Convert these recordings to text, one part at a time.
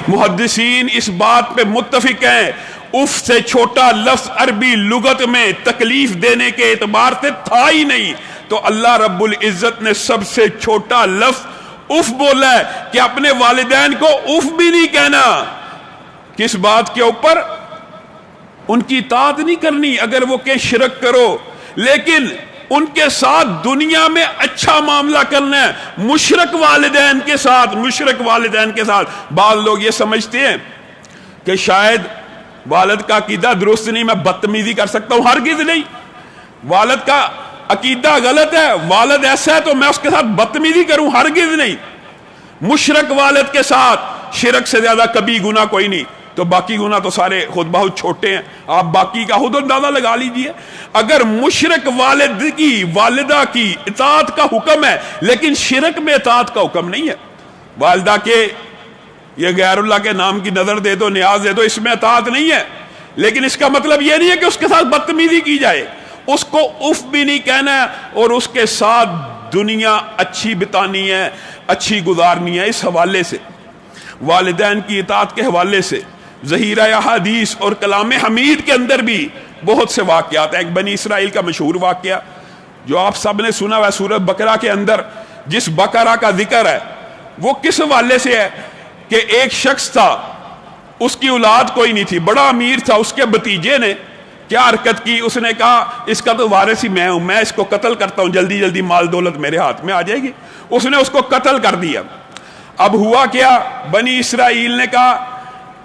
محدثین اس بات پہ متفق ہیں اف سے چھوٹا لفظ عربی لغت میں تکلیف دینے کے اعتبار سے تھا ہی نہیں، تو اللہ رب العزت نے سب سے چھوٹا لفظ اف بولا ہے کہ اپنے والدین کو اف بھی نہیں کہنا۔ کس بات کے اوپر؟ ان کی اطاعت نہیں کرنی اگر وہ کہ شرک کرو، لیکن ان کے ساتھ دنیا میں اچھا معاملہ کرنا ہے، مشرک والدین کے ساتھ۔ مشرک والدین کے ساتھ بعض لوگ یہ سمجھتے ہیں کہ شاید والد کا عقیدہ درست نہیں، میں بدتمیزی کر سکتا ہوں۔ ہرگز نہیں، والد کا عقیدہ غلط ہے، والد ایسا ہے تو میں اس کے ساتھ بدتمیزی کروں؟ ہرگز نہیں۔ مشرک والد کے ساتھ شرک سے زیادہ کبھی گناہ کوئی نہیں، تو باقی گناہ تو سارے خود بہت چھوٹے ہیں، آپ باقی کا خود اندازہ لگا لیجئے۔ اگر مشرک والد کی والدہ کی اطاعت کا حکم ہے لیکن شرک میں اطاعت کا حکم نہیں ہے، والدہ کے یہ غیر اللہ کے نام کی نظر دے دو، نیاز دے دو، اس میں اطاعت نہیں ہے، لیکن اس کا مطلب یہ نہیں ہے کہ اس کے ساتھ بدتمیزی کی جائے، اس کو اف بھی نہیں کہنا ہے اور اس کے ساتھ دنیا اچھی بتانی ہے، اچھی گزارنی ہے۔ اس حوالے سے والدین کی اطاعت کے حوالے سے ذخیرہ احادیث اور کلام حمید کے اندر بھی بہت سے واقعات ہیں۔ ایک بنی اسرائیل کا مشہور واقعہ جو آپ سب نے سنا ہوا ہے، سورۃ بقرہ کے اندر جس بقرہ کا ذکر ہے وہ کس حوالے سے ہے کہ ایک شخص تھا، اس کی اولاد کوئی نہیں تھی، بڑا امیر تھا، اس کے بھتیجے نے کیا حرکت کی، اس نے کہا اس کا تو وارث ہی میں ہوں، میں اس کو قتل کرتا ہوں، جلدی جلدی مال دولت میرے ہاتھ میں آ جائے گی۔ اس نے اس کو قتل کر دیا۔ اب ہوا کیا، بنی اسرائیل نے کہا،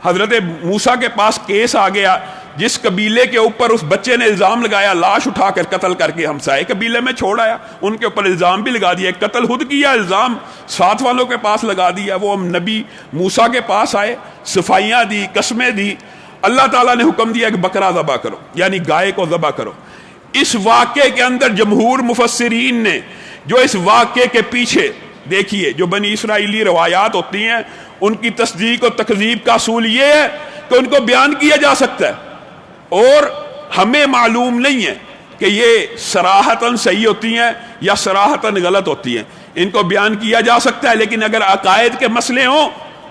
حضرت موسیٰ کے پاس کیس آ گیا، جس قبیلے کے اوپر اس بچے نے الزام لگایا، لاش اٹھا کر قتل کر کے ہمسائے قبیلے میں چھوڑ آیا، ان کے اوپر الزام بھی لگا دیا، قتل خود کیا، الزام ساتھ والوں کے پاس لگا دیا۔ وہ نبی موسیٰ کے پاس آئے، صفائیاں دی، قسمیں دی، اللہ تعالیٰ نے حکم دیا کہ بکرا ذبح کرو، یعنی گائے کو ذبح کرو۔ اس واقعے کے اندر جمہور مفسرین نے جو اس واقعے کے پیچھے دیکھیے، جو بنی اسرائیلی روایات ہوتی ہیں ان کی تصدیق و تکذیب کا اصول یہ ہے کہ ان کو بیان کیا جا سکتا ہے اور ہمیں معلوم نہیں ہے کہ یہ صراحتاً صحیح ہوتی ہیں یا صراحتاً غلط ہوتی ہیں، ان کو بیان کیا جا سکتا ہے، لیکن اگر عقائد کے مسئلے ہوں،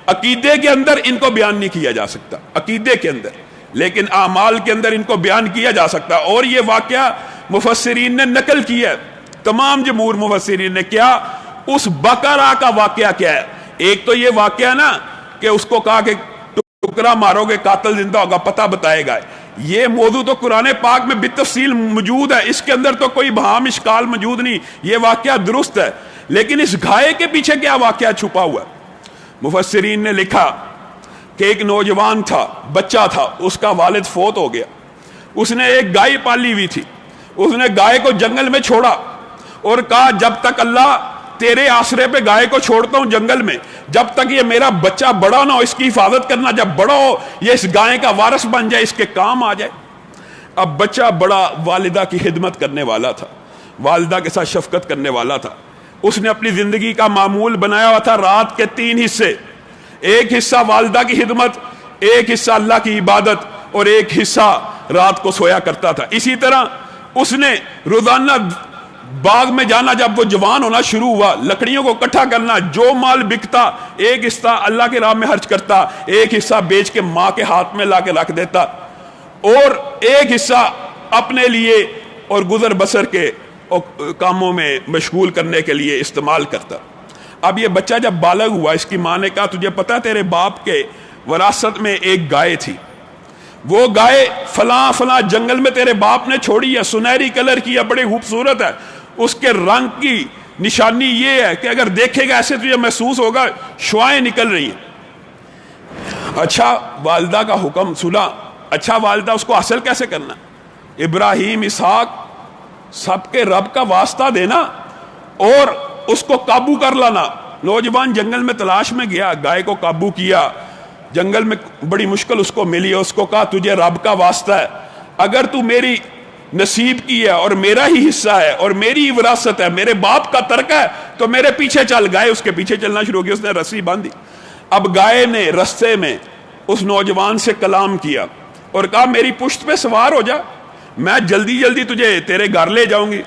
عقیدے کے اندر ان کو بیان نہیں کیا جا سکتا، عقیدے کے اندر، لیکن اعمال کے اندر ان کو بیان کیا جا سکتا۔ اور یہ واقعہ مفسرین نے نقل کیا ہے، تمام جمہور مفسرین نے۔ کیا اس بقرہ کا واقعہ کیا ہے؟ ایک تو یہ واقعہ نا کہ اس کو کہا کہ ٹکڑا مارو گے قاتل زندہ ہوگا، پتہ بتائے گا، یہ موضوع تو قرآن پاک میں بالتفصیل موجود ہے، اس کے اندر تو کوئی بہام اشکال موجود نہیں، یہ واقعہ درست ہے، لیکن اس گائے کے پیچھے کیا واقعہ چھپا ہوا ہے؟ مفسرین نے لکھا کہ ایک نوجوان تھا، بچہ تھا، اس کا والد فوت ہو گیا، اس نے ایک گائے پالی ہوئی تھی، اس نے گائے کو جنگل میں چھوڑا اور کہا جب تک اللہ تیرے آسرے پہ گائے کو چھوڑتا ہوں جنگل میں، جب تک یہ میرا بچہ بڑا نہ ہو اس کی حفاظت کرنا، جب بڑا ہو یہ اس گائے کا وارث بن جائے، اس کے کام آ جائے۔ اب بچہ بڑا والدہ کی خدمت کرنے والا تھا، والدہ کے ساتھ شفقت کرنے والا تھا، اس نے اپنی زندگی کا معمول بنایا ہوا تھا رات کے 3 حصے، ایک حصہ والدہ کی خدمت، ایک حصہ اللہ کی عبادت اور ایک حصہ رات کو سویا کرتا تھا۔ اسی طرح اس نے روزانہ باغ میں جانا، جب وہ جوان ہونا شروع ہوا، لکڑیوں کو اکٹھا کرنا، جو مال بکتا ایک حصہ اللہ کے راہ میں خرچ کرتا، ایک حصہ بیچ کے ماں کے ہاتھ میں لا کے رکھ دیتا اور ایک حصہ اپنے لیے اور گزر بسر کے کاموں میں مشغول کرنے کے لیے استعمال کرتا۔ اب یہ بچہ جب بالغ ہوا، اس کی ماں نے کہا تجھے پتا تیرے باپ کے وراثت میں ایک گائے تھی، وہ گائے فلاں فلاں جنگل میں تیرے باپ نے چھوڑی ہے، سنہری کلر کی ہے، بڑی خوبصورت ہے، اس کے رنگ کی نشانی یہ ہے کہ اگر دیکھے گا ایسے تجھے محسوس ہوگا شعائیں نکل رہی ہیں۔ اچھا والدہ کا حکم سنا، اچھا والدہ اس کو حاصل کیسے کرنا؟ ابراہیم اسحاق سب کے رب کا واسطہ دینا اور اس کو قابو کر لانا۔ نوجوان جنگل میں تلاش میں گیا، گائے کو قابو کیا، جنگل میں بڑی مشکل اس کو ملی، اس کو کہا تجھے رب کا واسطہ ہے، اگر تو میری نصیب کی ہے اور میرا ہی حصہ ہے اور میری وراثت ہے، میرے باپ کا ترکہ ہے، تو میرے پیچھے چل۔ گائے اس کے پیچھے چلنا شروع کی، اس نے رسی باندھی۔ اب گائے نے رستے میں اس نوجوان سے کلام کیا اور کہا میری پشت پہ سوار ہو جا، میں جلدی جلدی تجھے تیرے گھر لے جاؤں گی۔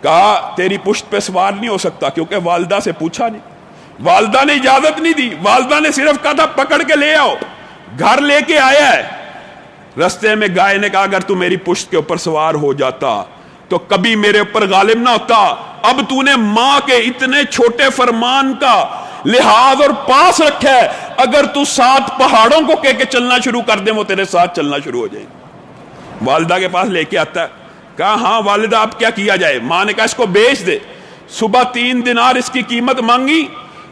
کہا تیری پشت پہ سوار نہیں ہو سکتا، کیونکہ والدہ سے پوچھا نہیں، والدہ نے اجازت نہیں دی، والدہ نے صرف کہا تھا پکڑ کے لے آؤ، گھر لے کے آیا ہے۔ رستے میں گائے نے کہا اگر تو میری پشت کے اوپر سوار ہو جاتا تو کبھی میرے اوپر غالب نہ ہوتا، اب تو نے ماں کے اتنے چھوٹے فرمان کا لحاظ اور پاس رکھا ہے، اگر تو 7 پہاڑوں کو کہہ کے چلنا شروع کر دیں وہ تیرے ساتھ چلنا شروع ہو جائیں۔ والدہ کے پاس لے کے آتا ہے، کہا ہاں والدہ اب کیا کیا جائے؟ ماں نے کہا اس کو بیچ دے، صبح 3 دینار اس کی قیمت مانگی،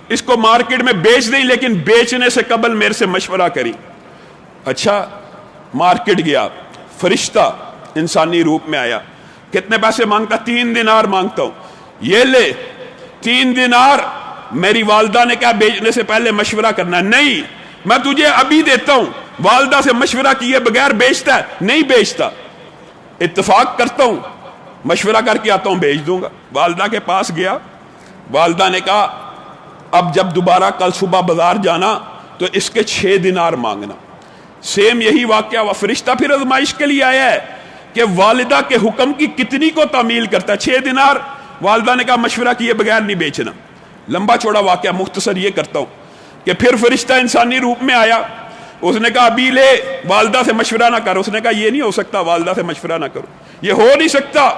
اس کو مارکیٹ میں بیچ دیں، لیکن بیچنے سے قبل میرے سے مشورہ کری۔ اچھا، مارکیٹ گیا، فرشتہ انسانی روپ میں آیا، کتنے پیسے مانگتا؟ 3 دینار مانگتا ہوں، یہ لے 3 دینار۔ میری والدہ نے کہا بیچنے سے پہلے مشورہ کرنا ہے، نہیں میں تجھے ابھی دیتا ہوں۔ والدہ سے مشورہ کیے بغیر بیچتا ہے؟ نہیں بیچتا، اتفاق کرتا ہوں، مشورہ کر کے آتا ہوں، بیچ دوں گا۔ والدہ کے پاس گیا، والدہ نے کہا اب جب دوبارہ کل صبح بازار جانا تو اس کے 6 دینار مانگنا۔ سیم یہی واقعہ ہوا، فرشتہ پھر آزمائش کے لیے آیا ہے کہ والدہ کے حکم کی کتنی کو تعمیل کرتا ہے۔ 6 دینار، والدہ نے کہا مشورہ کیے بغیر نہیں بیچنا۔ لمبا چوڑا واقعہ، مختصر یہ کرتا ہوں کہ پھر فرشتہ انسانی روپ میں آیا، اس نے کہا ابھی لے، والدہ سے مشورہ نہ کر۔ اس نے کہا یہ نہیں ہو سکتا، والدہ سے مشورہ نہ کرو، یہ ہو نہیں سکتا۔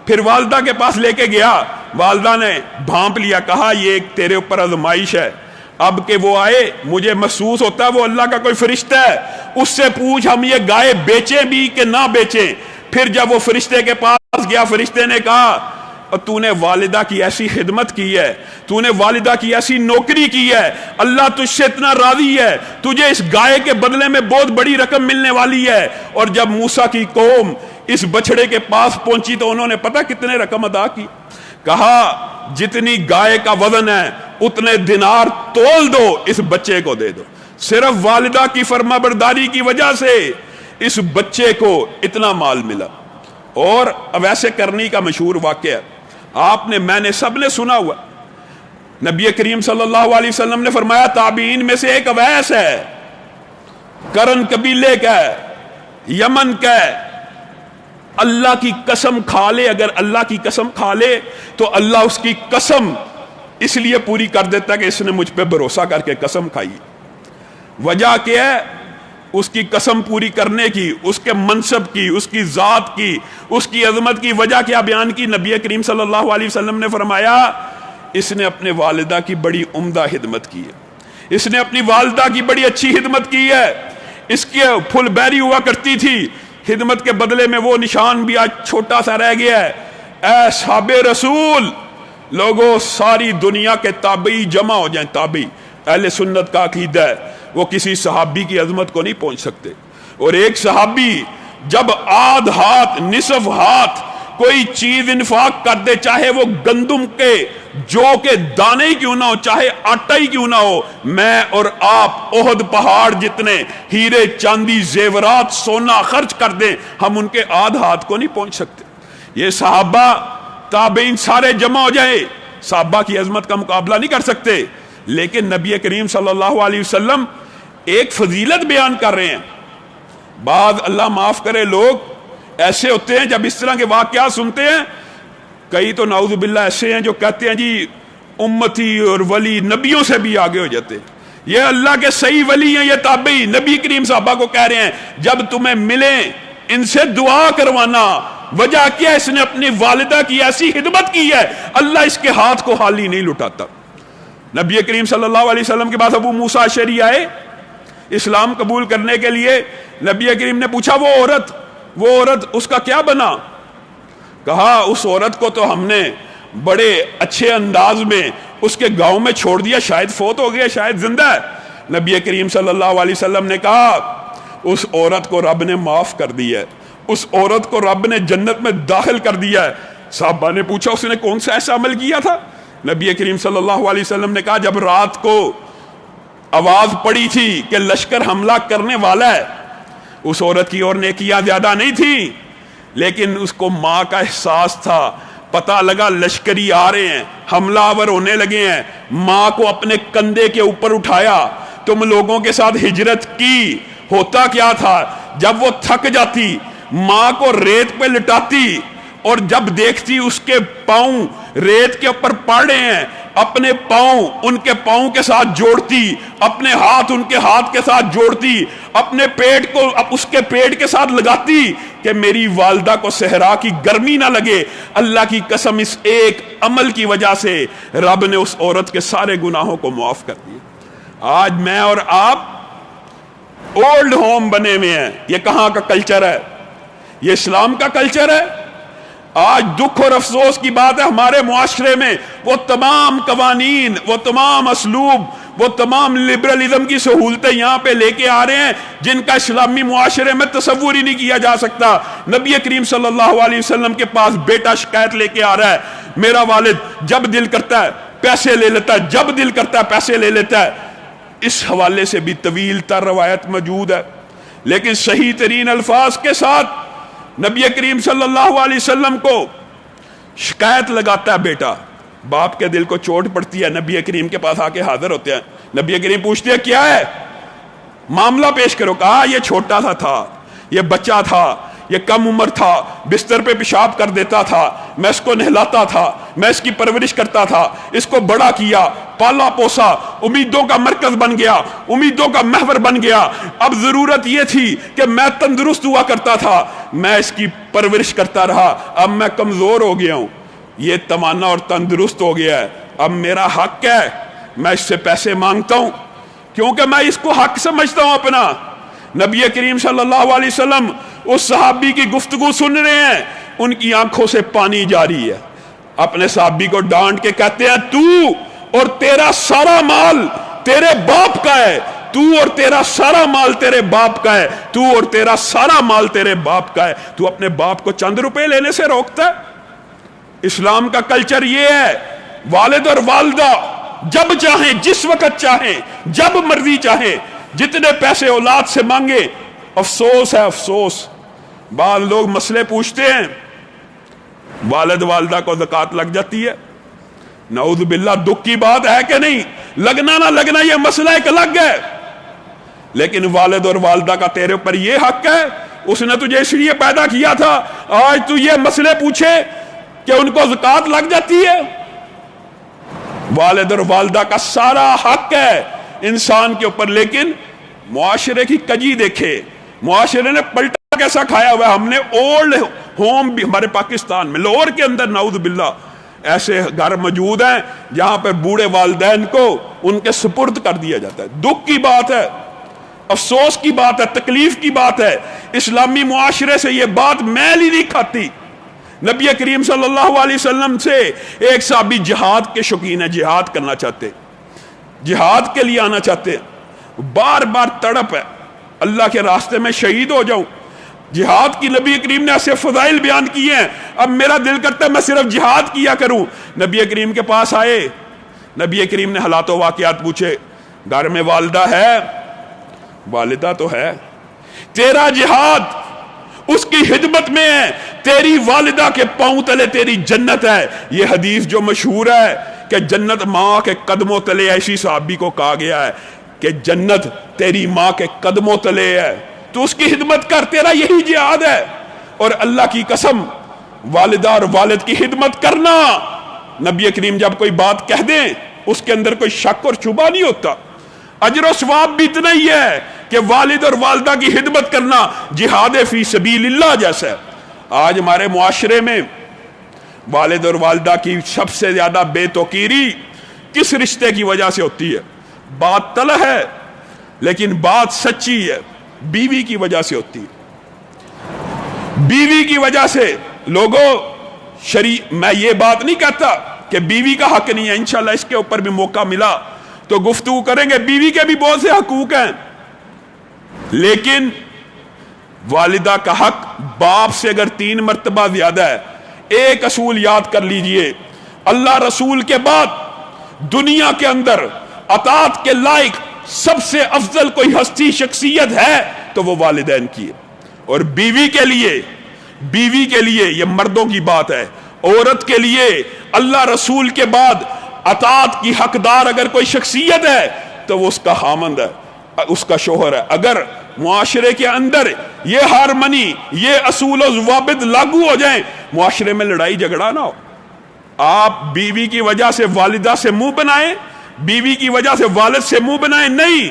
پھر والدہ کے پاس لے کے گیا، والدہ نے بھانپ لیا، کہا یہ ایک تیرے اوپر آزمائش ہے، اب کہ وہ آئے مجھے محسوس ہوتا ہے وہ اللہ کا کوئی فرشتہ ہے، اس سے پوچھ ہم یہ گائے بیچیں بھی کہ نہ بیچیں۔ پھر جب وہ فرشتے کے پاس گیا، فرشتے نے کہا تو نے والدہ کی ایسی خدمت کی ہے، تو نے والدہ کی ایسی نوکری کی ہے، اللہ تجھ سے اتنا راضی ہے، تجھے اس گائے کے بدلے میں بہت بڑی رقم ملنے والی ہے۔ اور جب موسیٰ کی قوم اس بچڑے کے پاس پہنچی تو انہوں نے پتہ کتنے رقم ادا کی؟ کہا جتنی گائے کا وزن ہے اتنے دینار تول دو، اس بچے کو دے دو۔ صرف والدہ کی فرما برداری کی وجہ سے اس بچے کو اتنا مال ملا۔ اور اویس کرنی کا مشہور واقعہ آپ نے، میں نے، سب نے سنا ہوا، نبی کریم صلی اللہ علیہ وسلم نے فرمایا تابعین میں سے ایک اویس ہے، کرن قبیلے کا ہے، یمن کا ہے، اللہ کی قسم کھا لے، اگر اللہ کی قسم کھا لے تو اللہ اس کی قسم اس لیے پوری کر دیتا کہ اس نے مجھ پہ بھروسہ کر کے قسم کھائی۔ وجہ کیا ہے اس کی قسم پوری کرنے کی؟ اس کے منصب کی، اس کی ذات کی، اس کی عظمت کی وجہ کیا بیان کی؟ نبی کریم صلی اللہ علیہ وسلم نے فرمایا اس نے اپنے والدہ کی بڑی عمدہ خدمت کی ہے، اس نے اپنی والدہ کی بڑی اچھی خدمت کی ہے، اس کی پھل بیری ہوا کرتی تھی، خدمت کے بدلے میں وہ نشان بھی آج چھوٹا سا رہ گیا ہے۔ اے صحابہ رسول، لوگوں ساری دنیا کے تابعی جمع ہو جائیں، تابعی، اہل سنت کا عقیدہ ہے وہ کسی صحابی کی عظمت کو نہیں پہنچ سکتے۔ اور ایک صحابی جب آدھ ہاتھ، نصف ہاتھ کوئی چیز انفاق کر دے، چاہے وہ گندم کے جو کے دانے ہی کیوں نہ ہو، چاہے آٹا ہی کیوں نہ ہو، میں اور آپ احد پہاڑ جتنے ہیرے چاندی زیورات سونا خرچ کر دیں، ہم ان کے آدھ ہاتھ کو نہیں پہنچ سکتے۔ یہ صحابہ تابعین سارے جمع ہو جائیں، صحابہ کی عظمت کا مقابلہ نہیں کر سکتے۔ لیکن نبی کریم صلی اللہ علیہ وسلم ایک فضیلت بیان کر رہے ہیں۔ بعض اللہ معاف کرے لوگ ایسے ہوتے ہیں جب اس طرح کے واقعات سنتے ہیں، کئی تو نعوذ باللہ ایسے ہیں جو کہتے ہیں جی امتی اور ولی نبیوں سے بھی آگے ہو جاتے ہیں، یہ اللہ کے صحیح ولی ہیں، یہ تابعی۔ نبی کریم صحابہ کو کہہ رہے ہیں جب تمہیں ملیں ان سے دعا کروانا۔ وجہ کیا؟ اس نے اپنی والدہ کی ایسی خدمت کی ہے، اللہ اس کے ہاتھ کو خالی نہیں لٹاتا۔ نبی کریم صلی اللہ علیہ وسلم کے پاس ابو موسیٰ اشعری آئے اسلام قبول کرنے کے لیے، نبی کریم نے پوچھا وہ عورت اس کا کیا بنا؟ کہا اس عورت کو تو ہم نے بڑے اچھے انداز میں اس کے گاؤں میں چھوڑ دیا، شاید فوت ہو گیا، شاید زندہ ہے۔ نبی کریم صلی اللہ علیہ وسلم نے کہا اس عورت کو رب نے معاف کر دیا ہے، اس عورت کو رب نے جنت میں داخل کر دیا ہے۔ صحابہ نے پوچھا اس نے کون سا ایسا عمل کیا تھا؟ نبی کریم صلی اللہ علیہ وسلم نے کہا جب رات کو آواز پڑی تھی کہ لشکر حملہ کرنے والا ہے، اس عورت کی اور نیکیاں زیادہ نہیں تھی، لیکن اس کو ماں کا احساس تھا، پتہ لگا لشکری آ رہے ہیں، حملہ آور ہونے لگے ہیں، ماں کو اپنے کندھے کے اوپر اٹھایا، تم لوگوں کے ساتھ ہجرت کی۔ ہوتا کیا تھا جب وہ تھک جاتی ماں کو ریت پہ لٹاتی، اور جب دیکھتی اس کے پاؤں ریت کے اوپر پڑ رہے ہیں، اپنے پاؤں ان کے پاؤں کے ساتھ جوڑتی، اپنے ہاتھ ان کے ہاتھ کے ساتھ جوڑتی، اپنے پیٹ کو اس کے پیٹ کے ساتھ لگاتی کہ میری والدہ کو صحرا کی گرمی نہ لگے۔ اللہ کی قسم اس ایک عمل کی وجہ سے رب نے اس عورت کے سارے گناہوں کو معاف کر دیا۔ آج میں اور آپ اولڈ ہوم بنے ہوئے ہیں۔ یہ کہاں کا کلچر ہے؟ یہ اسلام کا کلچر ہے؟ آج دکھ اور افسوس کی بات ہے ہمارے معاشرے میں وہ تمام قوانین، وہ تمام اسلوب، وہ تمام لبرلزم کی سہولتیں یہاں پہ لے کے آ رہے ہیں جن کا اسلامی معاشرے میں تصور ہی نہیں کیا جا سکتا۔ نبی کریم صلی اللہ علیہ وسلم کے پاس بیٹا شکایت لے کے آ رہا ہے، میرا والد جب دل کرتا ہے پیسے لے لیتا ہے، جب دل کرتا ہے پیسے لے لیتا ہے۔ اس حوالے سے بھی طویل تر روایت موجود ہے، لیکن صحیح ترین الفاظ کے ساتھ نبی کریم صلی اللہ علیہ وسلم کو شکایت لگاتا ہے بیٹا۔ باپ کے دل کو چوٹ پڑتی ہے، نبی کریم کے پاس آ کے حاضر ہوتے ہیں۔ نبی کریم پوچھتے ہیں کیا ہے معاملہ پیش کرو۔ کہا یہ چھوٹا سا تھا، یہ بچہ تھا، یہ کم عمر تھا، بستر پہ پیشاب کر دیتا تھا، میں اس کو نہلاتا تھا، میں اس کی پرورش کرتا تھا، اس کو بڑا کیا، پالا پوسا، امیدوں کا مرکز بن گیا، امیدوں کا محور بن گیا۔ اب ضرورت یہ تھی کہ میں تندرست ہوا کرتا تھا، میں اس کی پرورش کرتا رہا، اب میں کمزور ہو گیا ہوں، یہ توانا اور تندرست ہو گیا ہے، اب میرا حق ہے میں اس سے پیسے مانگتا ہوں کیونکہ میں اس کو حق سمجھتا ہوں اپنا۔ نبی کریم صلی اللہ علیہ وسلم اس صحابی کی گفتگو سن رہے ہیں، ان کی آنکھوں سے پانی جاری ہے، اپنے صحابی کو ڈانٹ کے کہتے ہیں تو اور تیرا سارا مال تیرے باپ کا ہے، تو اور تیرا سارا مال تیرے باپ کا ہے، تو اور تیرا سارا مال تیرے باپ کا ہے، تو اپنے باپ کو چند روپے لینے سے روکتا ہے؟ اسلام کا کلچر یہ ہے، والد اور والدہ جب چاہیں، جس وقت چاہیں، جب مرضی چاہیں، جتنے پیسے اولاد سے مانگے۔ افسوس ہے افسوس، بعض لوگ مسئلے پوچھتے ہیں، والد والدہ کو زکوٰۃ لگ جاتی ہے، نعوذ باللہ، دکھ کی بات ہے کہ نہیں؟ لگنا نہ لگنا یہ مسئلہ ایک الگ ہے، لیکن والد اور والدہ کا تیرے اوپر یہ حق ہے، اس نے تجھے اس لیے پیدا کیا تھا، آج تو یہ مسئلے پوچھے کہ ان کو زکوٰۃ لگ جاتی ہے۔ والد اور والدہ کا سارا حق ہے انسان کے اوپر، لیکن معاشرے کی کجی دیکھے، معاشرے نے پلٹا کیسا کھایا ہوا ہے۔ ہم نے اولڈ ہوم بھی ہمارے پاکستان میں، لاہور کے اندر نعوذ باللہ ایسے گھر موجود ہیں جہاں پر بوڑھے والدین کو ان کے سپرد کر دیا جاتا ہے۔ دکھ کی بات ہے، افسوس کی بات ہے، تکلیف کی بات ہے۔ اسلامی معاشرے سے یہ بات میل ہی نہیں کھاتی۔ نبی کریم صلی اللہ علیہ وسلم سے ایک صحابی جہاد کے شوقین ہے، جہاد کرنا چاہتے، جہاد کے لیے آنا چاہتے، بار بار تڑپ ہے اللہ کے راستے میں شہید ہو جاؤں۔ جہاد کی نبی کریم نے ایسے فضائل بیان کیے ہیں، اب میرا دل کرتا ہے میں صرف جہاد کیا کروں۔ نبی کریم کے پاس آئے، نبی کریم نے حالات و واقعات پوچھے، گھر میں والدہ ہے؟ والدہ تو ہے۔ تیرا جہاد اس کی خدمت میں ہے، تیری والدہ کے پاؤں تلے تیری جنت ہے۔ یہ حدیث جو مشہور ہے کہ جنت ماں کے قدموں تلے، ایسی صحابی کو کہا گیا ہے کہ جنت تیری ماں کے قدموں تلے ہے، تو اس کی خدمت کر، تیرا یہی جہاد ہے۔ اور اللہ کی قسم، والدہ اور والد کی خدمت کرنا، نبی کریم جب کوئی بات کہہ دیں اس کے اندر کوئی شک اور شبہ نہیں ہوتا، اجر و ثواب بھی اتنا ہی ہے کہ والد اور والدہ کی خدمت کرنا جہاد فی سبیل اللہ جیسا ہے۔ آج ہمارے معاشرے میں والد اور والدہ کی سب سے زیادہ بے توقیری کس رشتے کی وجہ سے ہوتی ہے؟ بات تلخ ہے لیکن بات سچی ہے، بیوی کی وجہ سے ہوتی ہے۔ بیوی کی وجہ سے لوگوں، میں یہ بات نہیں کہتا کہ بیوی کا حق نہیں ہے، انشاءاللہ اس کے اوپر بھی موقع ملا تو گفتگو کریں گے، بیوی کے بھی بہت سے حقوق ہیں، لیکن والدہ کا حق باپ سے اگر 3 مرتبہ زیادہ ہے۔ ایک اصول یاد کر لیجئے، اللہ رسول کے بعد دنیا کے اندر اطاعت کے لائق سب سے افضل کوئی ہستی شخصیت ہے تو وہ والدین کی ہے۔ اور بیوی کے لیے یہ مردوں کی بات ہے، عورت کے لیے اللہ رسول کے بعد اطاعت کی حقدار اگر کوئی شخصیت ہے تو وہ اس کا خامند ہے، اس کا شوہر ہے۔ اگر معاشرے کے اندر یہ ہارمنی، یہ اصول و ضوابط لاگو ہو جائیں، معاشرے میں لڑائی جھگڑا نہ ہو۔ آپ بیوی کی وجہ سے والدہ سے منہ بنائیں، بیوی کی وجہ سے والد سے منہ بنائیں، نہیں،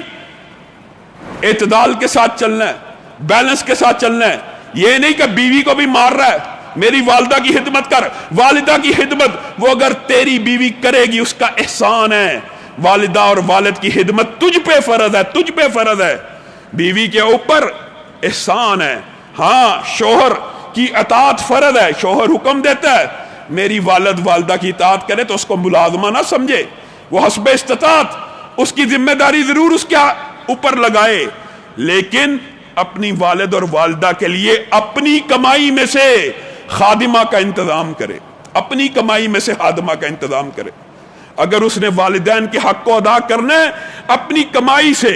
اعتدال کے ساتھ چلنا ہے، بیلنس کے ساتھ چلنا ہے. یہ نہیں کہ بیوی کو بھی مار رہا ہے، میری والدہ کی خدمت کر. والدہ کی خدمت وہ اگر تیری بیوی کرے گی اس کا احسان ہے. والدہ اور والد کی خدمت تجھ پہ فرض ہے، تجھ پہ فرض ہے، بیوی کے اوپر احسان ہے. ہاں شوہر کی اطاعت فرض ہے، شوہر حکم دیتا ہے میری والد والدہ کی اطاعت کرے تو اس کو ملازمہ نہ سمجھے، وہ حسب استطاعت اس کی ذمہ داری ضرور اس کے اوپر لگائے، لیکن اپنی والد اور والدہ کے لیے اپنی کمائی میں سے خادمہ کا انتظام کرے، اپنی کمائی میں سے خادمہ کا انتظام کرے. اگر اس نے والدین کے حق کو ادا کرنا ہے اپنی کمائی سے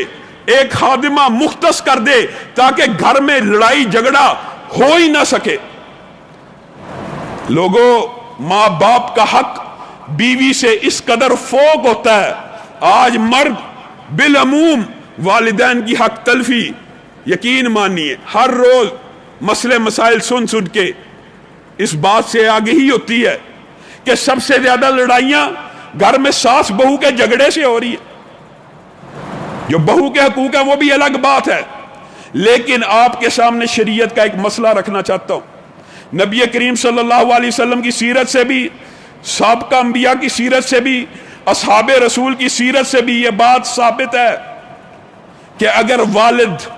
ایک خادمہ مختص کر دے تاکہ گھر میں لڑائی جھگڑا ہو ہی نہ سکے. لوگوں، ماں باپ کا حق بیوی سے اس قدر فوق ہوتا ہے. آج مرد بالعموم والدین کی حق تلفی، یقین مانیے ہر روز مسئلے مسائل سن سن کے اس بات سے آگہی ہوتی ہے کہ سب سے زیادہ لڑائیاں گھر میں ساس بہو کے جھگڑے سے ہو رہی ہے. جو بہو کے حقوق ہیں وہ بھی الگ بات ہے، لیکن آپ کے سامنے شریعت کا ایک مسئلہ رکھنا چاہتا ہوں. نبی کریم صلی اللہ علیہ وسلم کی سیرت سے بھی، سابقہ انبیاء کی سیرت سے بھی، اصحاب رسول کی سیرت سے بھی یہ بات ثابت ہے کہ اگر والد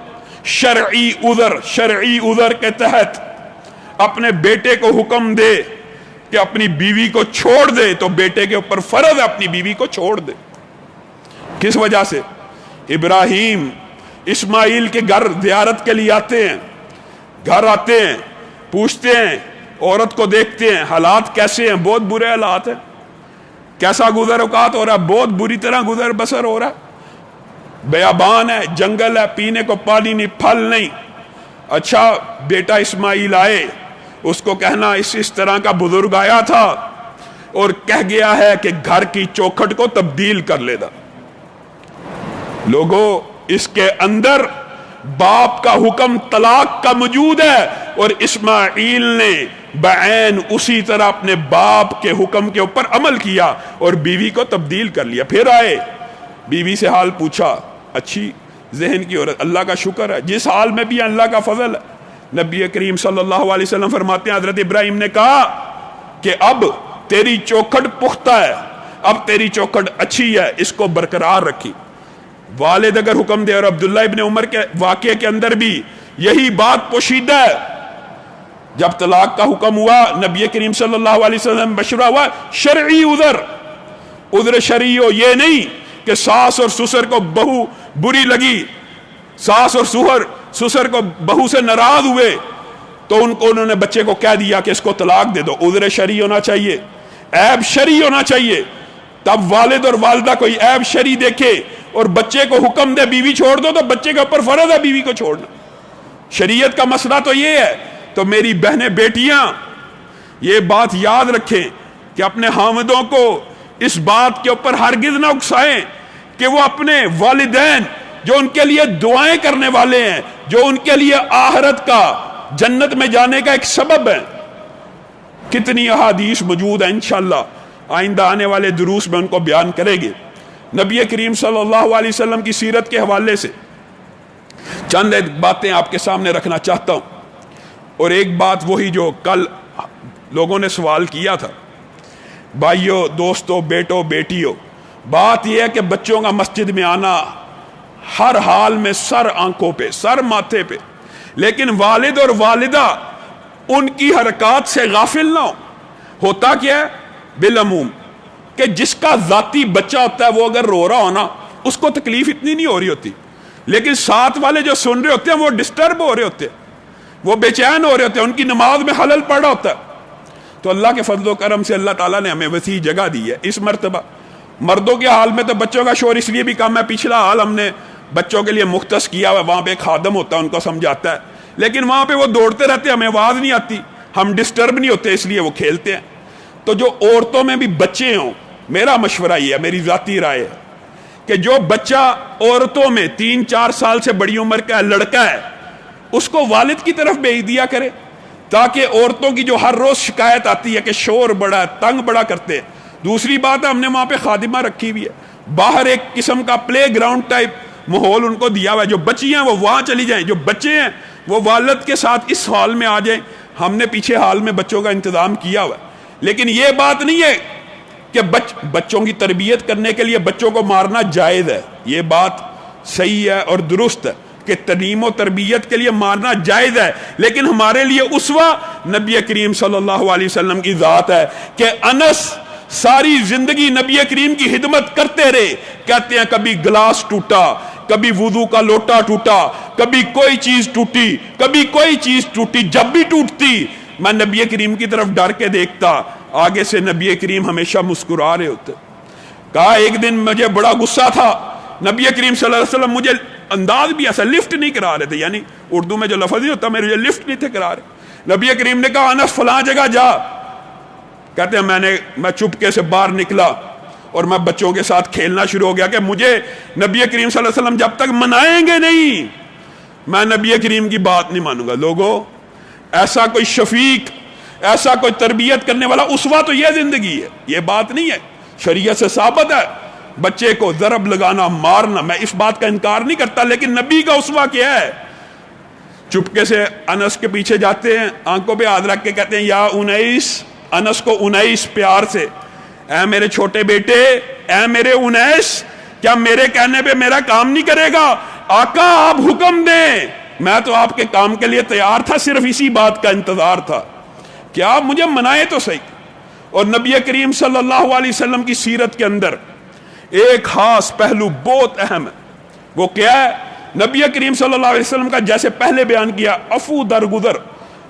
شرعی عذر کے تحت اپنے بیٹے کو حکم دے کہ اپنی بیوی کو چھوڑ دے تو بیٹے کے اوپر فرض ہے اپنی بیوی کو چھوڑ دے. کس وجہ سے؟ ابراہیم اسماعیل کے گھر زیارت کے لیے آتے ہیں، گھر آتے ہیں، پوچھتے ہیں، عورت کو دیکھتے ہیں، حالات کیسے ہیں؟ بہت برے حالات ہیں. کیسا گزر اوقات ہو رہا ہے؟ بہت بری طرح گزر بسر ہو رہا ہے. بیابان ہے، جنگل ہے، پینے کو پانی نہیں، پھل نہیں. اچھا بیٹا اسماعیل آئے، اس کو کہنا اس طرح کا بزرگ آیا تھا اور کہہ گیا ہے کہ گھر کی چوکھٹ کو تبدیل کر لے دا. لوگوں، اس کے اندر باپ کا حکم طلاق کا موجود ہے اور اسماعیل نے بعین اسی طرح اپنے باپ کے حکم کے اوپر عمل کیا اور بیوی کو تبدیل کر لیا. پھر آئے، بیوی سے حال پوچھا، اچھی ذہن کی عورت، اللہ کا شکر ہے، جس حال میں بھی اللہ کا فضل ہے. نبی کریم صلی اللہ علیہ وسلم فرماتے ہیں حضرت ابراہیم نے کہا کہ اب تیری چوکھٹ پختہ ہے، اب تیری چوکھٹ اچھی ہے، اس کو برقرار رکھی. والد اگر حکم دے، اور عبداللہ ابن عمر کے واقعے کے اندر بھی یہی بات پوشیدہ ہے. جب طلاق کا حکم ہوا نبی کریم صلی اللہ علیہ وسلم مشورہ ہوا شرعی عذر شرعی ہو، یہ نہیں کہ ساس اور سسر کو بہو بری لگی، ساس اور سسر کو بہو سے ناراض ہوئے تو انہوں نے بچے کو کہہ دیا کہ اس کو طلاق دے دو. عذر شرعی ہونا چاہیے، عیب شرعی ہونا چاہیے. تب والد اور والدہ کوئی عیب شرعی دیکھے اور بچے کو حکم دے بیوی چھوڑ دو تو بچے کے اوپر فرض ہے بیوی کو چھوڑنا. شریعت کا مسئلہ تو یہ ہے. تو میری بہنیں بیٹیاں یہ بات یاد رکھیں کہ اپنے خاوندوں کو اس بات کے اوپر ہرگز نہ اکسائیں کہ وہ اپنے والدین جو ان کے لیے دعائیں کرنے والے ہیں، جو ان کے لیے آخرت کا جنت میں جانے کا ایک سبب ہے. کتنی احادیث موجود ہیں، انشاءاللہ آئندہ آنے والے دروس میں ان کو بیان کریں گے. نبی کریم صلی اللہ علیہ وسلم کی سیرت کے حوالے سے چند باتیں آپ کے سامنے رکھنا چاہتا ہوں. اور ایک بات وہی جو کل لوگوں نے سوال کیا تھا، بھائیوں، دوستوں، بیٹوں، بیٹیوں، بات یہ ہے کہ بچوں کا مسجد میں آنا ہر حال میں سر آنکھوں پہ، سر ماتھے پہ، لیکن والد اور والدہ ان کی حرکات سے غافل نہ ہو. ہوتا کیا ہے بالعموم کہ جس کا ذاتی بچہ ہوتا ہے وہ اگر رو رہا ہونا اس کو تکلیف اتنی نہیں ہو رہی ہوتی، لیکن ساتھ والے جو سن رہے ہوتے ہیں وہ ڈسٹرب ہو رہے ہوتے ہیں، وہ بے چین ہو رہے ہوتے ہیں، ان کی نماز میں خلل پڑ رہا ہوتا ہے. تو اللہ کے فضل و کرم سے اللہ تعالیٰ نے ہمیں وسیع جگہ دی ہے. اس مرتبہ مردوں کے حال میں تو بچوں کا شور اس لیے بھی کم ہے، پچھلا حال ہم نے بچوں کے لیے مختص کیا ہوا، وہاں پہ ایک خادم ہوتا ہے ان کو سمجھاتا ہے، لیکن وہاں پہ وہ دوڑتے رہتے ہیں، ہمیں آواز نہیں آتی، ہم ڈسٹرب نہیں ہوتے، اس لیے وہ کھیلتے ہیں. تو جو عورتوں میں بھی بچے ہوں، میرا مشورہ یہ ہے، میری ذاتی رائے ہے کہ جو بچہ عورتوں میں 3-4 سال سے بڑی عمر کا لڑکا ہے اس کو والد کی طرف بھیج دیا کرے تاکہ عورتوں کی جو ہر روز شکایت آتی ہے کہ شور بڑا ہے، تنگ بڑا کرتے ہیں۔ دوسری بات ہے ہم نے وہاں پہ خادمہ رکھی ہوئی ہے، باہر ایک قسم کا پلے گراؤنڈ ٹائپ ماحول ان کو دیا ہوا ہے، جو بچی ہیں وہ وہاں چلی جائیں، جو بچے ہیں وہ والد کے ساتھ اس ہال میں آ جائیں۔ ہم نے پیچھے ہال میں بچوں کا انتظام کیا ہوا ہے، لیکن یہ بات نہیں ہے کہ بچوں کی تربیت کرنے کے لیے بچوں کو مارنا جائز ہے۔ یہ بات صحیح ہے اور درست ہے کہ تعلیم و تربیت کے لیے مارنا جائز ہے، لیکن ہمارے لیے اسوہ نبی کریم صلی اللہ علیہ وسلم کی ذات ہے کہ انس ساری زندگی نبی کریم کی خدمت کرتے رہے۔ کہتے ہیں کبھی گلاس ٹوٹا، کبھی وضو کا لوٹا ٹوٹا، کبھی کوئی چیز ٹوٹی، کبھی کوئی چیز ٹوٹی، جب بھی ٹوٹتی میں نبی کریم کی طرف ڈر کے دیکھتا، آگے سے نبی کریم ہمیشہ مسکرا رہے ہوتے۔ کہا ایک دن مجھے بڑا غصہ تھا، نبی کریم صلی اللہ علیہ وسلم مجھے انداز بھی ایسا لفٹ نہیں کرا رہے تھے، یعنی اردو میں جو لفظ ہی ہوتا میرے لفٹ نہیں تھے کرا رہے۔ نبی کریم نے کہا انس فلاں جگہ جا۔ کہتے ہیں میں چپکے سے باہر نکلا اور میں بچوں کے ساتھ کھیلنا شروع ہو گیا کہ مجھے نبی کریم صلی اللہ علیہ وسلم جب تک منائیں گے نہیں میں نبی کریم کی بات نہیں مانوں گا۔ لوگوں ایسا کوئی شفیق، ایسا کوئی تربیت کرنے والا اسوہ تو یہ زندگی ہے، یہ بات نہیں ہے، شریعت سے ثابت ہے۔ بچے کو ضرب لگانا، مارنا، میں اس بات کا انکار نہیں کرتا، لیکن نبی کا اسوہ کیا ہے؟ چپکے سے انس کے پیچھے جاتے ہیں، آنکھوں پہ ہاتھ رکھ کے کہتے ہیں یا انیس، انس کو انیس پیار سے، اے میرے چھوٹے بیٹے، اے میرے انیس، کیا میرے کہنے پہ میرا کام نہیں کرے گا؟ آقا آپ حکم دیں، میں تو آپ کے کام کے لیے تیار تھا، صرف اسی بات کا انتظار تھا کہ آپ مجھے منائے تو صحیح۔ اور نبی کریم صلی اللہ علیہ وسلم کی سیرت کے اندر ایک خاص پہلو بہت اہم ہے، وہ کیا ہے؟ نبی کریم صلی اللہ علیہ وسلم کا جیسے پہلے بیان کیا، عفو درگزر،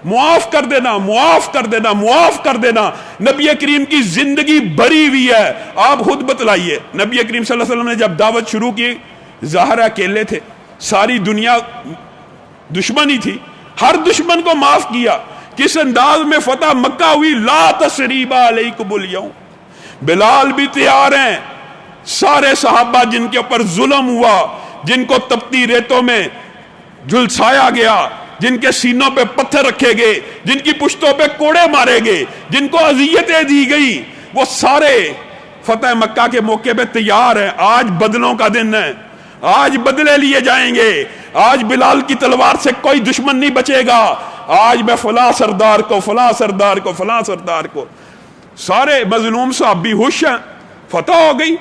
معاف کر دینا، معاف کر دینا، معاف کر دینا۔ نبی کریم کی زندگی بھری ہوئی ہے، آپ خود بتلائیے۔ نبی کریم صلی اللہ علیہ وسلم نے جب دعوت شروع کی، ظاہر اکیلے تھے، ساری دنیا دشمن ہی تھی، ہر دشمن کو معاف کیا۔ کس انداز میں فتح مکہ ہوئی، لا تثریب علیکم اليوم، بلال بھی تیار ہیں، سارے صحابہ جن کے اوپر ظلم ہوا، جن کو تپتی ریتوں میں جھلسایا گیا، جن کے سینوں پہ پتھر رکھے گئے، جن کی پشتوں پہ کوڑے مارے گئے، جن کو اذیتیں دی گئی، وہ سارے فتح مکہ کے موقع پہ تیار ہیں۔ آج بدلوں کا دن ہے، آج بدلے لیے جائیں گے، آج بلال کی تلوار سے کوئی دشمن نہیں بچے گا، آج میں فلاں سردار کو، فلاں سردار کو، فلاں سردار کو۔ سارے مظلوم صحابی خوش ہیں، فتح ہو گئی،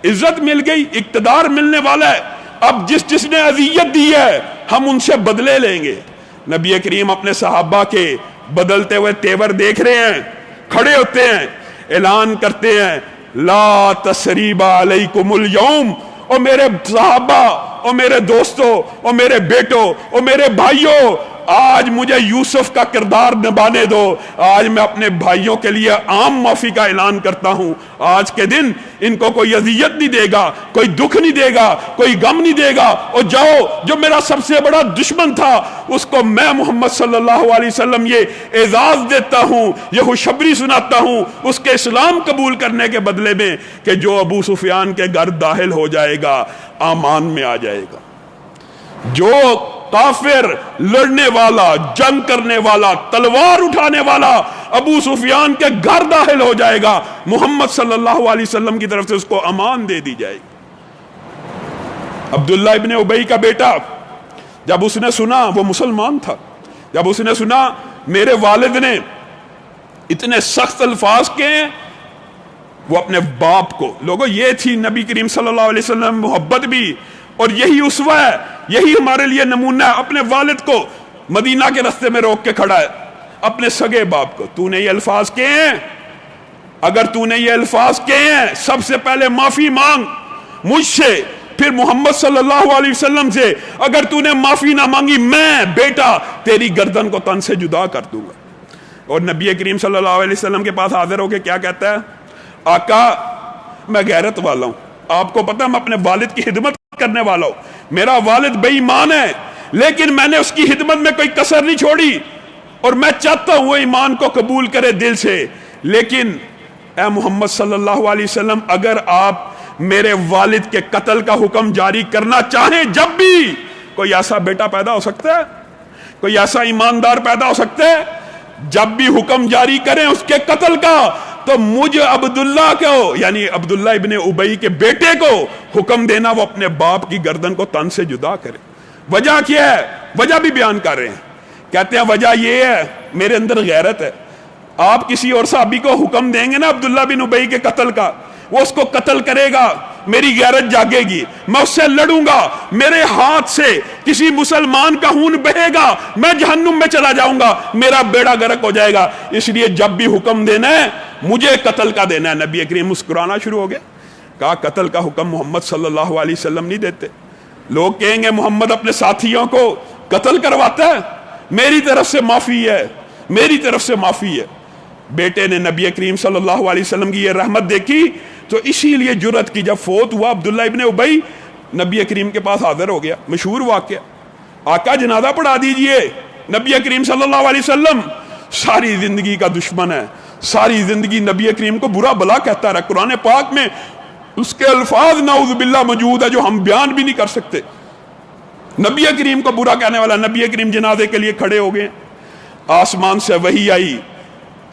عزت مل گئی، اقتدار ملنے والا ہے۔ اب جس نے اذیت دی ہے ہم ان سے بدلے لیں گے۔ نبی کریم اپنے صحابہ کے بدلتے ہوئے تیور دیکھ رہے ہیں، کھڑے ہوتے ہیں، اعلان کرتے ہیں لا تثریب علیکم اليوم، او میرے صحابہ، او میرے دوستوں، او میرے بیٹوں، او میرے بھائیوں، آج مجھے یوسف کا کردار نبھانے دو، آج میں اپنے بھائیوں کے لیے عام معافی کا اعلان کرتا ہوں۔ آج کے دن ان کو کوئی اذیت نہیں دے گا، کوئی دکھ نہیں دے گا، کوئی غم نہیں دے گا، اور جاؤ جو میرا سب سے بڑا دشمن تھا اس کو میں محمد صلی اللہ علیہ وسلم یہ اعزاز دیتا ہوں، یہ خوشخبری سناتا ہوں اس کے اسلام قبول کرنے کے بدلے میں کہ جو ابو سفیان کے گھر داخل ہو جائے گا امان میں آ جائے گا۔ جو کافر، لڑنے والا، جنگ کرنے والا، تلوار اٹھانے والا ابو سفیان کے گھر داخل ہو جائے گا، محمد صلی اللہ علیہ وسلم کی طرف سے اس کو امان دے دی جائے گی۔ عبداللہ ابن ابی کا بیٹا جب اس نے سنا، وہ مسلمان تھا، جب اس نے سنا میرے والد نے اتنے سخت الفاظ کے ہیں، وہ اپنے باپ کو، لوگوں یہ تھی نبی کریم صلی اللہ علیہ وسلم محبت بھی، اور یہی اسوہ ہے، یہی ہمارے لیے نمونہ ہے۔ اپنے والد کو مدینہ کے راستے میں روک کے کھڑا ہے، اپنے سگے باپ کو، تو نے یہ الفاظ کہے ہیں، اگر تو نے یہ الفاظ کہے ہیں سب سے پہلے معافی مانگ مجھ سے، پھر محمد صلی اللہ علیہ وسلم سے۔ اگر تو نے معافی نہ مانگی میں بیٹا تیری گردن کو تن سے جدا کر دوں گا۔ اور نبی کریم صلی اللہ علیہ وسلم کے پاس حاضر ہو کے کیا کہتا ہے؟ آقا میں غیرت والا ہوں، آپ کو پتہ میں اپنے والد کی خدمت کرنے والا ہوں، میرا والد بے ایمان ہے لیکن میں نے اس کی خدمت میں کوئی کسر نہیں چھوڑی، اور میں چاہتا ہوں وہ ایمان کو قبول کرے دل سے، لیکن اے محمد صلی اللہ علیہ وسلم اگر آپ میرے والد کے قتل کا حکم جاری کرنا چاہیں، جب بھی کوئی ایسا بیٹا پیدا ہو سکتا ہے، کوئی ایسا ایماندار پیدا ہو سکتا ہے جب بھی حکم جاری کریں اس کے قتل کا تو مجھ عبداللہ کو یعنی عبداللہ ابن ابی کے بیٹے کو حکم دینا وہ اپنے باپ کی گردن کو تن سے جدا کرے۔ وجہ کیا ہے؟ وجہ بھی بیان کر رہے ہیں، کہتے ہیں وجہ یہ ہے میرے اندر غیرت ہے۔ آپ کسی اور صحابی کو حکم دیں گے نا عبداللہ بن ابی کے قتل کا، وہ اس کو قتل کرے گا، میری غیرت جاگے گی، میں اس سے لڑوں گا، میرے ہاتھ سے کسی مسلمان کا خون بہے گا، میں جہنم میں چلا جاؤں گا، میرا بیڑا غرق ہو جائے گا۔ اس لیے جب بھی حکم دینا ہے مجھے قتل کا دینا ہے۔ نبی کریم مسکرانا شروع ہو گیا، کہا قتل کا حکم محمد صلی اللہ علیہ وسلم نہیں دیتے۔ لوگ کہیں گے محمد اپنے ساتھیوں کو قتل کرواتا ہے، میری طرف سے معافی ہے، میری طرف سے معافی ہے۔ بیٹے نے نبی کریم صلی اللہ علیہ وسلم کی یہ رحمت دیکھی تو اسی لیے جرأت کی، جب فوت ہوا عبداللہ ابن ابی نبی کریم کے پاس حاضر ہو گیا۔ مشہور واقعہ، آقا جنازہ پڑھا دیجئے۔ نبی کریم صلی اللہ علیہ وسلم ساری زندگی کا دشمن ہے، ساری زندگی نبی کریم کو برا بلا کہتا رہا، قرآن پاک میں اس کے الفاظ نعوذ باللہ موجود ہے جو ہم بیان بھی نہیں کر سکتے۔ نبی کریم کو برا کہنے والا، نبی کریم جنازے کے لیے کھڑے ہو گئے، آسمان سے وحی آئی،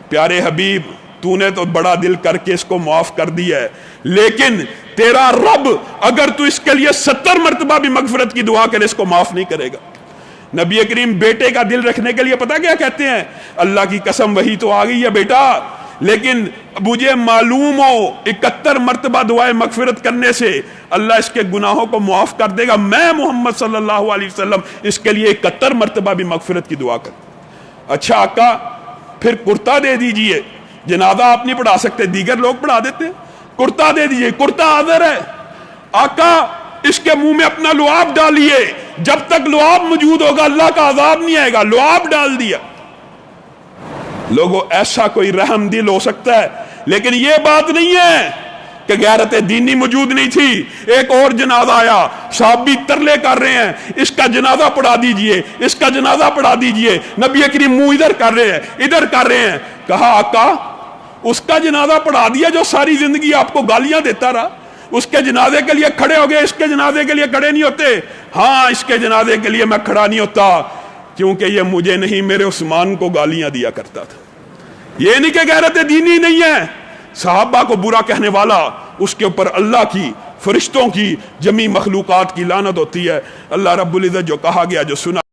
پیارے حبیب تو نے تو بڑا دل کر کے اس کو معاف کر دیا ہے، لیکن تیرا رب اگر تو اس کے لیے 70 مرتبہ بھی مغفرت کی دعا کرے اس کو معاف نہیں کرے گا۔ نبی کریم بیٹے کا دل رکھنے کے لیے پتہ کیا کہتے ہیں؟ اللہ کی قسم وہی تو آ گئی ہے بیٹا، لیکن مجھے معلوم ہو 71 مرتبہ دعائے مغفرت کرنے سے اللہ اس کے گناہوں کو معاف کر دے گا، میں محمد صلی اللہ علیہ وسلم اس کے لیے 71 مرتبہ بھی مغفرت کی دعا کر۔ اچھا آقا پھر کرتا دے دیجئے، جنازہ آپ نہیں پڑھا سکتے، دیگر لوگ پڑھا دیتے، کرتا دے دیجئے، کرتا حاضر ہے۔ آقا اس کے منہ میں اپنا لعاب ڈالیے، جب تک لعاب موجود ہوگا اللہ کا عذاب نہیں آئے گا، لعاب ڈال دیا۔ لوگوں ایسا کوئی رحم دل ہو سکتا ہے، لیکن یہ بات نہیں ہے کہ غیرت دینی موجود نہیں تھی۔ ایک اور جنازہ آیا، صاحب بھی ترلے کر رہے ہیں اس کا جنازہ پڑھا دیجئے، اس کا جنازہ پڑھا دیجئے۔ نبی کریم منہ ادھر کر رہے ہیں، ادھر کر رہے ہیں۔ کہا آقا اس کا جنازہ پڑھا دیا جو ساری زندگی آپ کو گالیاں دیتا رہا، اس کے جنازے کے لیے کھڑے ہو گئے، اس کے جنازے کے لیے کھڑے نہیں ہوتے؟ ہاں اس کے جنازے کے لیے میں کھڑا نہیں ہوتا، کیونکہ یہ مجھے نہیں میرے عثمان کو گالیاں دیا کرتا تھا۔ یہ نہیں کہ غیرت دینی نہیں ہے، صحابہ کو برا کہنے والا اس کے اوپر اللہ کی، فرشتوں کی، جمی مخلوقات کی لعنت ہوتی ہے۔ اللہ رب العزت جو کہا گیا جو سنا